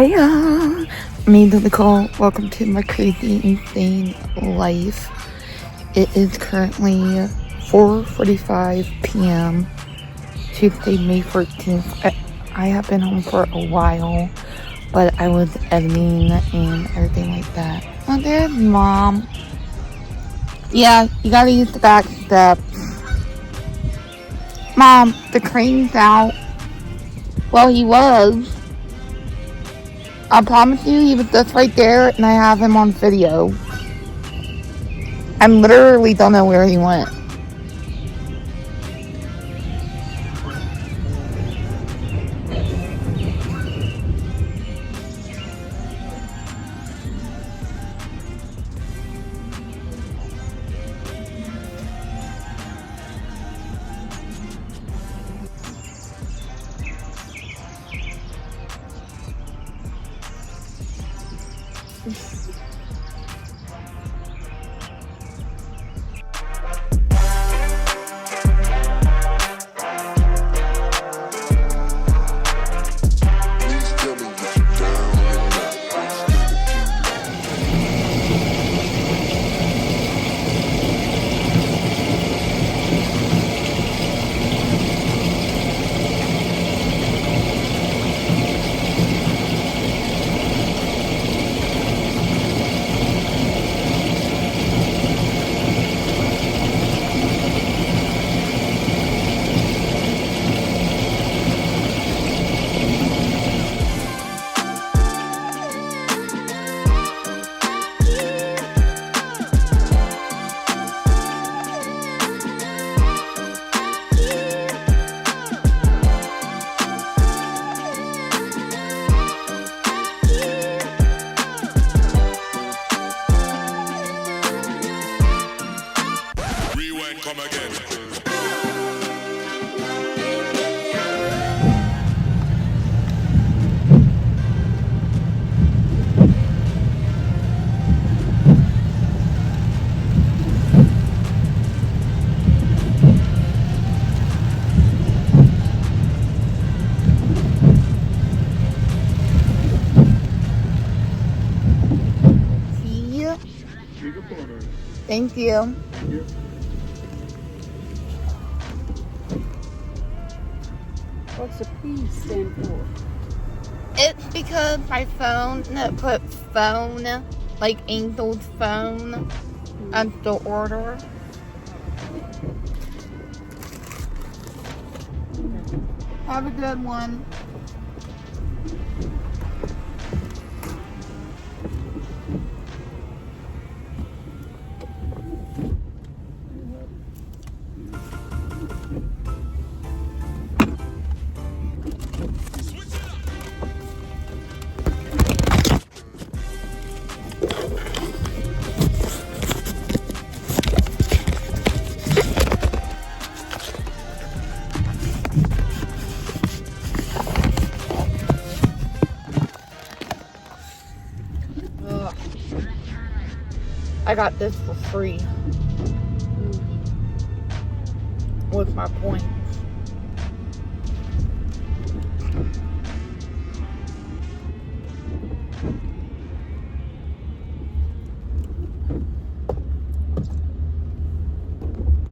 Hey, me to the call. Welcome to my crazy, insane life. It is currently 4:45 p.m. Tuesday, May 14th. I have been home for a while, but I was editing and everything like that. Oh, there's Mom. Yeah, you gotta use the back steps. Mom, the crane's out. Well, he was. I promise you, he was just right there, and I have him on video. I literally don't know where he went. Come again. Yeah. Thank you. What's the P stand for? It's because my phone put phone, like Angel's phone, as the order. Have a good one. Ugh. I got this for free with my points.